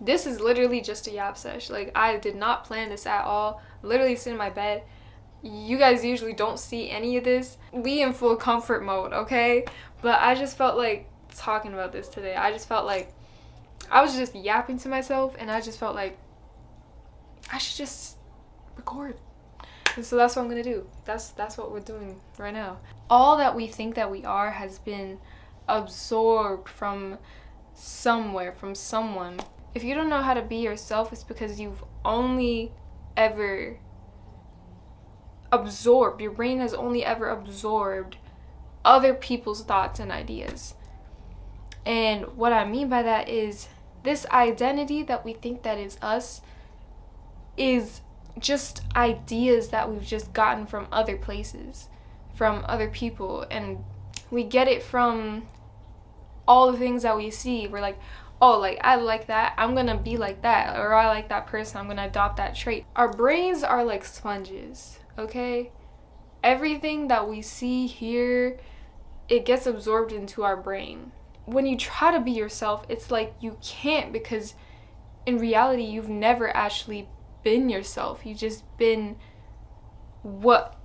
This is literally just a yap sesh. Like, I did not plan this at all. Literally sitting in my bed. You guys usually don't see any of this. We in full comfort mode, okay? But I just felt like talking about this today. I just felt like I was just yapping to myself, and I just felt like I should just record. And so that's what I'm gonna do. That's what we're doing right now. All that we think that we are has been absorbed from somewhere, from someone. If you don't know how to be yourself, it's because you've only ever absorbed, your brain has only ever absorbed other people's thoughts and ideas. And what I mean by that is this identity that we think that is us is just ideas that we've just gotten from other places, from other people, and we get it from all the things that we see. We're like, oh, like, I like that, I'm gonna be like that, or I like that person, I'm gonna adopt that trait. Our brains are like sponges, okay? Everything that we see, hear, it gets absorbed into our brain. When you try to be yourself, it's like you can't, because in reality, you've never actually been yourself. You've just been what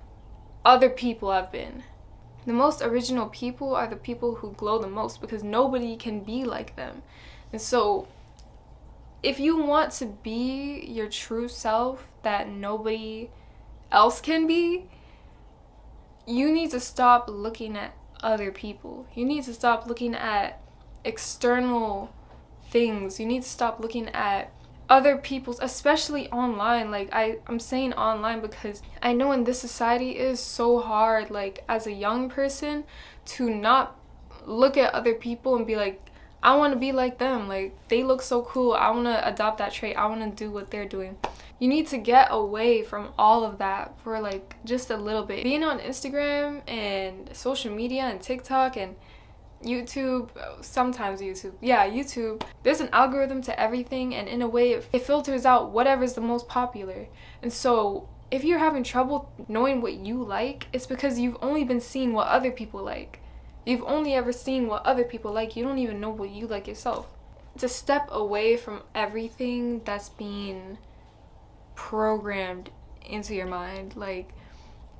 other people have been. The most original people are the people who glow the most, because nobody can be like them. And so if you want to be your true self that nobody else can be, you need to stop looking at other people. You need to stop looking at external things. You need to stop looking at other people's, especially online. Like, I'm saying online because I know in this society it is so hard, like, as a young person, to not look at other people and be like, I want to be like them. Like, they look so cool. I want to adopt that trait. I want to do what they're doing. You need to get away from all of that for, like, just a little bit. Being on Instagram and social media and TikTok and YouTube, sometimes YouTube. Yeah, YouTube. There's an algorithm to everything, and in a way, it filters out whatever's the most popular. And so, if you're having trouble knowing what you like, it's because you've only been seeing what other people like. You've only ever seen what other people like. You don't even know what you like yourself. To step away from everything that's being programmed into your mind, like,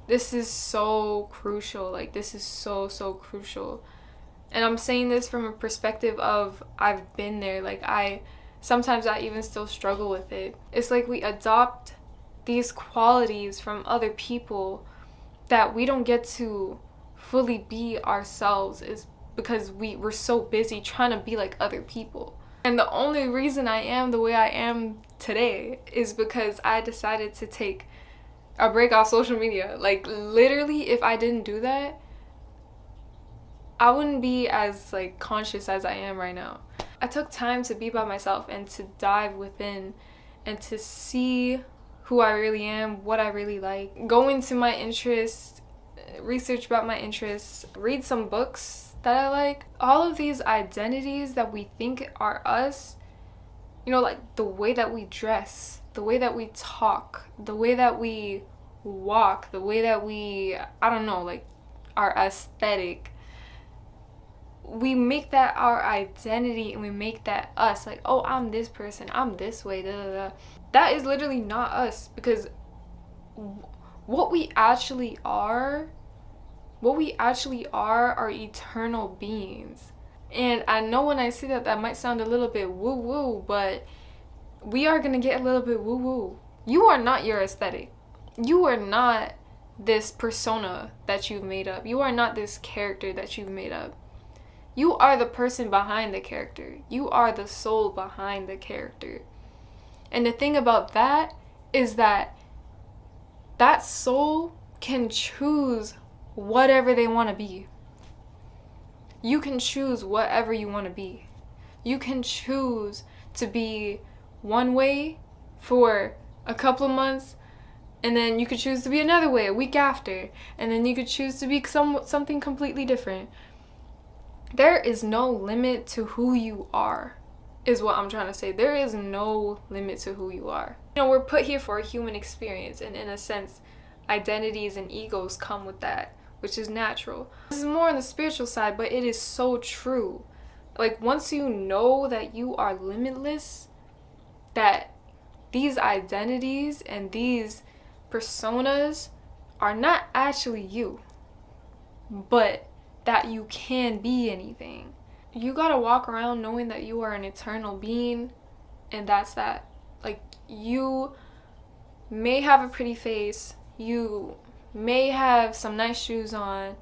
this is so crucial. Like, this is so crucial. And I'm saying this from a perspective of I've been there. Like, sometimes I even still struggle with it. It's like we adopt these qualities from other people that we don't get to fully be ourselves, is because we're so busy trying to be like other people. And the only reason I am the way I am today is because I decided to take a break off social media. Like, literally, if I didn't do that, I wouldn't be as, like, conscious as I am right now. I took time to be by myself and to dive within and to see who I really am, what I really like, go into my interests, research about my interests, read some books that I like. All of these identities that we think are us, you know, like the way that we dress, the way that we talk, the way that we walk, the way that we, I don't know, like, our aesthetic, we make that our identity and we make that us. Like, oh, I'm this person, I'm this way, da da da. That is literally not us, because what we actually are are eternal beings. And I know when I say that, that might sound a little bit woo-woo, but we are gonna get a little bit woo-woo. You are not your aesthetic. You are not this persona that you've made up. You are not this character that you've made up. You are the person behind the character. You are the soul behind the character. And the thing about that is that that soul can choose whatever they want to be. You can choose whatever you want to be. You can choose to be one way for a couple of months, and then you could choose to be another way a week after, and then you could choose to be something completely different. There is no limit to who you are, is what I'm trying to say. There is no limit to who you are. You know, we're put here for a human experience, and in a sense, identities and egos come with that, which is natural. This is more on the spiritual side, but it is so true. Like, once you know that you are limitless, that these identities and these personas are not actually you, but that you can be anything. You gotta walk around knowing that you are an eternal being, and that's that. Like, you may have a pretty face, you may have some nice shoes on,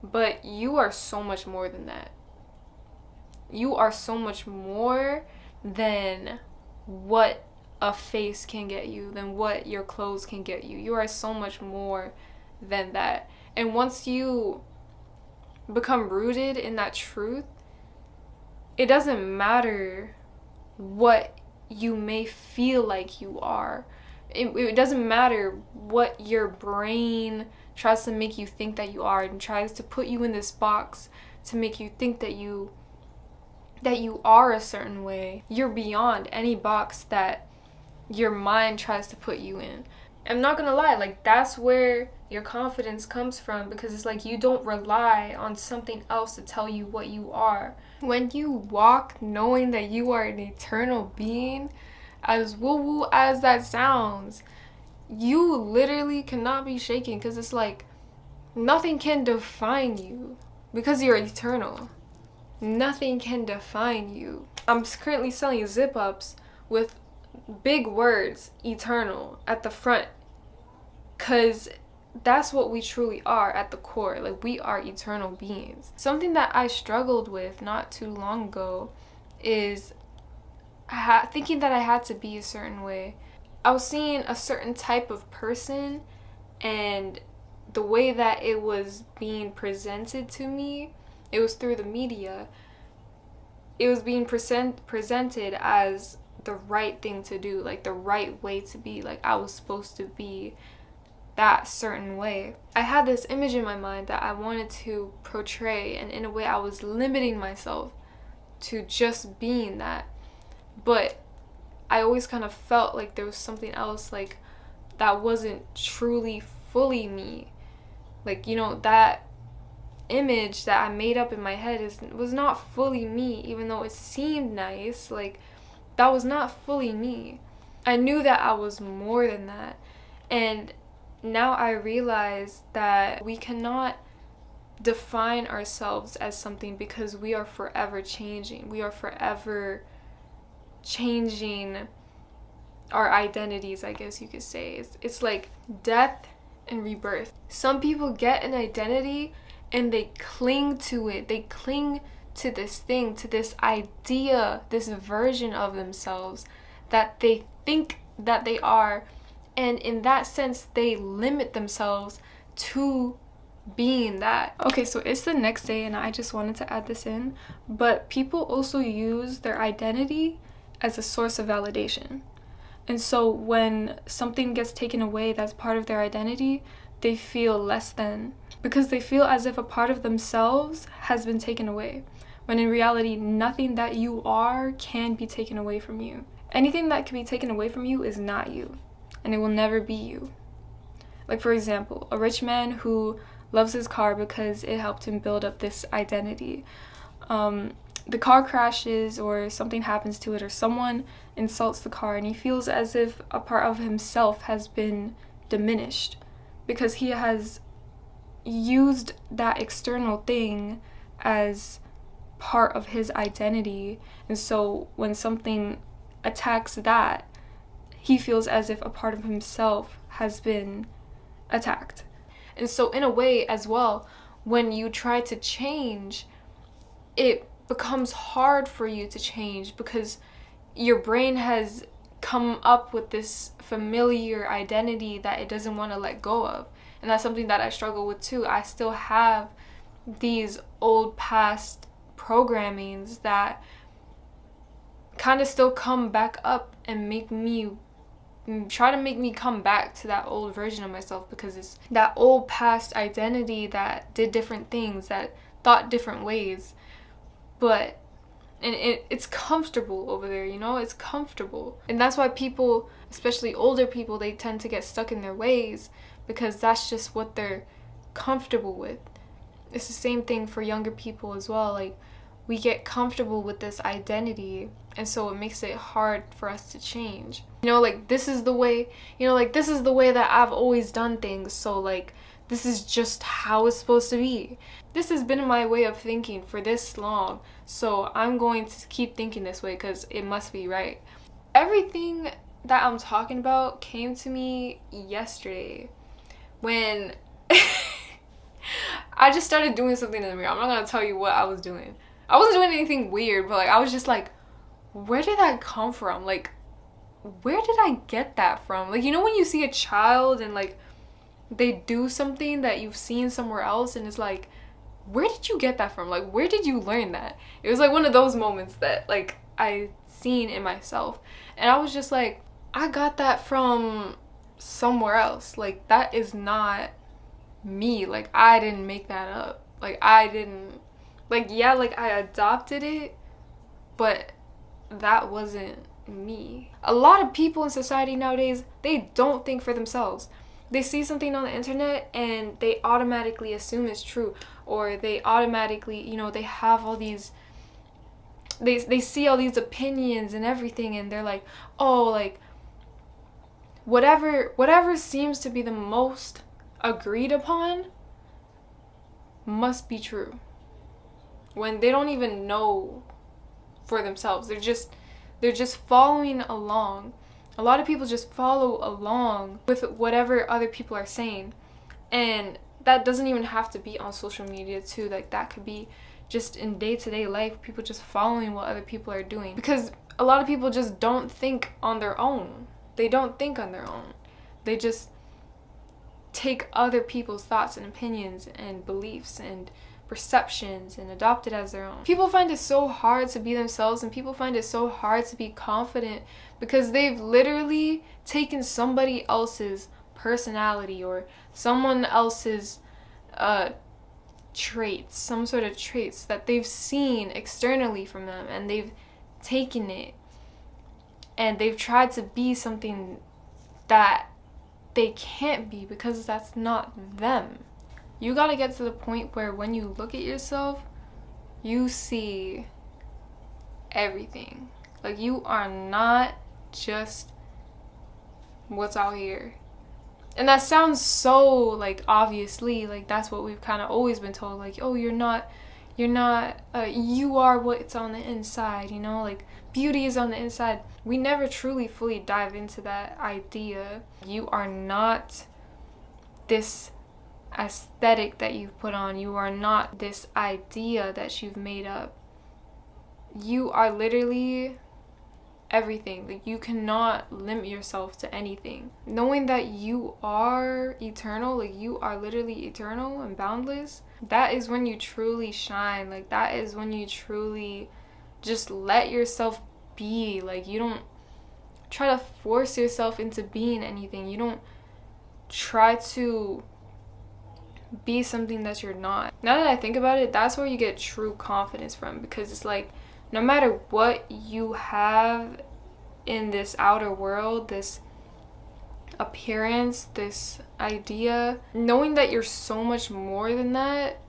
but you are so much more than that. You are so much more than what a face can get you, than what your clothes can get you. You are so much more than that. And once you become rooted in that truth, it doesn't matter what you may feel like you are. It doesn't matter what your brain tries to make you think that you are and tries to put you in this box to make you think that you are a certain way. You're beyond any box that your mind tries to put you in. I'm not gonna lie, like, that's where your confidence comes from, because it's like you don't rely on something else to tell you what you are. When you walk knowing that you are an eternal being, as woo-woo as that sounds, you literally cannot be shaken, because it's like nothing can define you because you're eternal. Nothing can define you. I'm currently selling zip-ups with big words, eternal, at the front, because that's what we truly are at the core. Like, we are eternal beings. Something that I struggled with not too long ago is thinking that I had to be a certain way. I was seeing a certain type of person, and the way that it was being presented to me, it was through the media. It was being presented as the right thing to do, like the right way to be, like I was supposed to be that certain way. I had this image in my mind that I wanted to portray, and in a way I was limiting myself to just being that. But I always kind of felt like there was something else, like, that wasn't truly fully me. Like, you know, that image that I made up in my head was not fully me, even though it seemed nice. Like, that was not fully me. I knew that I was more than that. And now I realize that we cannot define ourselves as something, because we are forever changing. We are forever changing our identities, I guess you could say. It's like death and rebirth. Some people get an identity and they cling to it. They cling to this thing, to this idea, this version of themselves that they think that they are. And in that sense, they limit themselves to being that. Okay, so it's the next day and I just wanted to add this in. But people also use their identity as a source of validation. And so when something gets taken away that's part of their identity, they feel less than, because they feel as if a part of themselves has been taken away, when in reality, nothing that you are can be taken away from you. Anything that can be taken away from you is not you, and it will never be you. Like, for example, a rich man who loves his car because it helped him build up this identity. The car crashes or something happens to it, or someone insults the car, and he feels as if a part of himself has been diminished because he has used that external thing as part of his identity. And so when something attacks that, he feels as if a part of himself has been attacked. And so in a way as well, when you try to change, it becomes hard for you to change because your brain has come up with this familiar identity that it doesn't want to let go of. And that's something that I struggle with too. I still have these old past programmings that kind of still come back up and try to make me come back to that old version of myself, because it's that old past identity that did different things, that thought different ways. But it's comfortable over there, you know? It's comfortable. And that's why people, especially older people, they tend to get stuck in their ways, because that's just what they're comfortable with. It's the same thing for younger people as well. Like, we get comfortable with this identity, and so it makes it hard for us to change. Like, this is the way, this is the way that I've always done things, so like this is just how it's supposed to be. This has been my way of thinking for this long, so I'm going to keep thinking this way because it must be right. Everything that I'm talking about came to me yesterday when I just started doing something in the mirror. I'm not gonna tell you what I was doing. I wasn't doing anything weird, but like I was just like, where did that come from? Like, where did I get that from? Like, when you see a child and like they do something that you've seen somewhere else and it's like, where did you get that from? Like, where did you learn that? It was like one of those moments that like I seen in myself, and I was just like, I got that from somewhere else. Like, that is not me. Like, I didn't make that up. Like, I didn't, like, yeah, like I adopted it, but that wasn't me. A lot of people in society nowadays, they don't think for themselves. They see something on the internet and they automatically assume it's true, or they automatically, they have all these, they see all these opinions and everything, and they're like, oh, like whatever seems to be the most agreed upon must be true, when they don't even know for themselves. They're just following along. A lot of people just follow along with whatever other people are saying, and that doesn't even have to be on social media too. Like, that could be just in day-to-day life, people just following what other people are doing, because a lot of people just don't think on their own. They don't think on their own. They just take other people's thoughts and opinions and beliefs and perceptions and adopt it as their own. People find it so hard to be themselves, and people find it so hard to be confident because they've literally taken somebody else's personality or someone else's traits, some sort of traits that they've seen externally from them, and they've taken it and they've tried to be something that they can't be because that's not them. You gotta get to the point where when you look at yourself, you see everything. Like, you are not just what's out here. And that sounds so, like, obviously, like, that's what we've kind of always been told. Like, oh, you are what's on the inside, like, beauty is on the inside. We never truly fully dive into that idea. You are not this aesthetic that you've put on. You are not this idea that you've made up. You are literally everything. Like, you cannot limit yourself to anything. Knowing that you are eternal, like, you are literally eternal and boundless, that is when you truly shine. Like, that is when you truly just let yourself be. Like, you don't try to force yourself into being anything. You don't try to be something that you're not. Now that I think about it, that's where you get true confidence from, because it's like, no matter what you have in this outer world, this appearance, this idea, knowing that you're so much more than that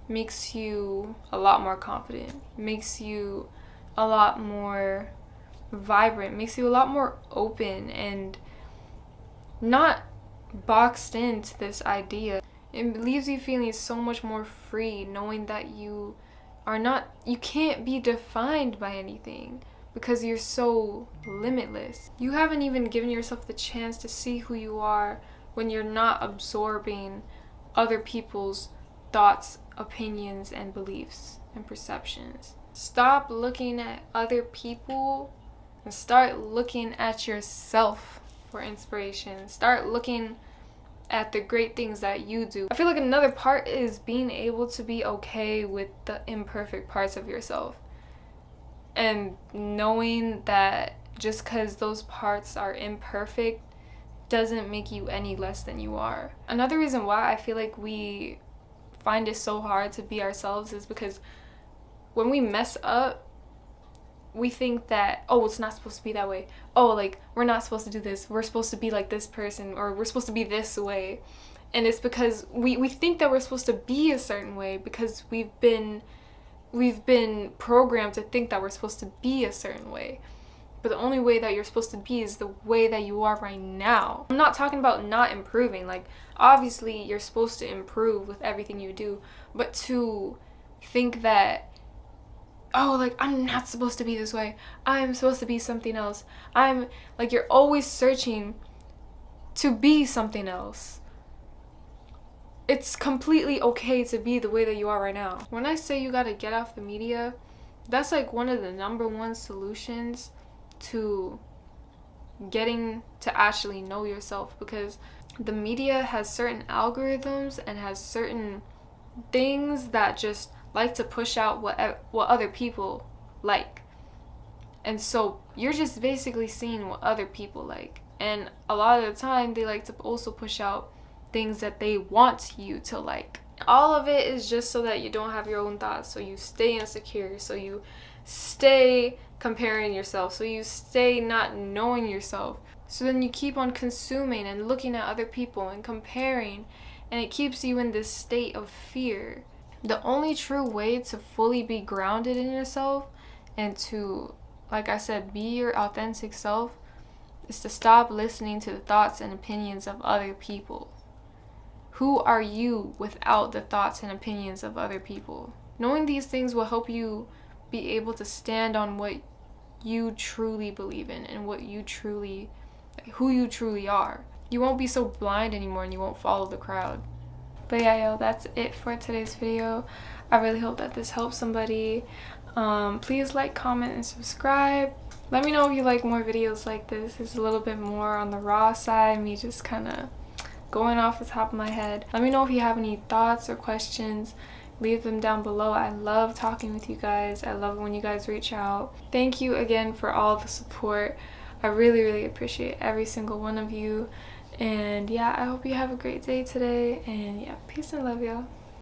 makes you a lot more confident, makes you a lot more vibrant, makes you a lot more open and not boxed into this idea. It leaves you feeling so much more free, knowing that you can't be defined by anything because you're so limitless. You haven't even given yourself the chance to see who you are when you're not absorbing other people's thoughts, opinions, and beliefs and perceptions. Stop looking at other people and start looking at yourself for inspiration. Start looking at the great things that you do. I feel like another part is being able to be okay with the imperfect parts of yourself, and knowing that just because those parts are imperfect doesn't make you any less than you are. Another reason why I feel like we find it so hard to be ourselves is because when we mess up, we think that, oh, it's not supposed to be that way. Oh, like, we're not supposed to do this. We're supposed to be like this person, or we're supposed to be this way. And it's because we think that we're supposed to be a certain way because we've we've been programmed to think that we're supposed to be a certain way. But the only way that you're supposed to be is the way that you are right now. I'm not talking about not improving. Like, obviously, you're supposed to improve with everything you do. But to think that, oh, like, I'm not supposed to be this way. I'm supposed to be something else. You're always searching to be something else. It's completely okay to be the way that you are right now. When I say you gotta get off the media, that's like one of the number one solutions to getting to actually know yourself, because the media has certain algorithms and has certain things that just like to push out what other people like. And so you're just basically seeing what other people like. And a lot of the time they like to also push out things that they want you to like. All of it is just so that you don't have your own thoughts, so you stay insecure, so you stay comparing yourself, so you stay not knowing yourself. So then you keep on consuming and looking at other people and comparing, and it keeps you in this state of fear. The only true way to fully be grounded in yourself and to, like I said, be your authentic self is to stop listening to the thoughts and opinions of other people. Who are you without the thoughts and opinions of other people? Knowing these things will help you be able to stand on what you truly believe in and who you truly are. You won't be so blind anymore, and you won't follow the crowd. But yeah, yo, that's it for today's video. I really hope that this helps somebody. Please like, comment, and subscribe. Let me know if you like more videos like this. It's a little bit more on the raw side, me just kind of going off the top of my head. Let me know if you have any thoughts or questions. Leave them down below. I love talking with you guys. I love when you guys reach out. Thank you again for all the support. I really, really appreciate every single one of you. And yeah, I hope you have a great day today. And yeah, peace and love, y'all.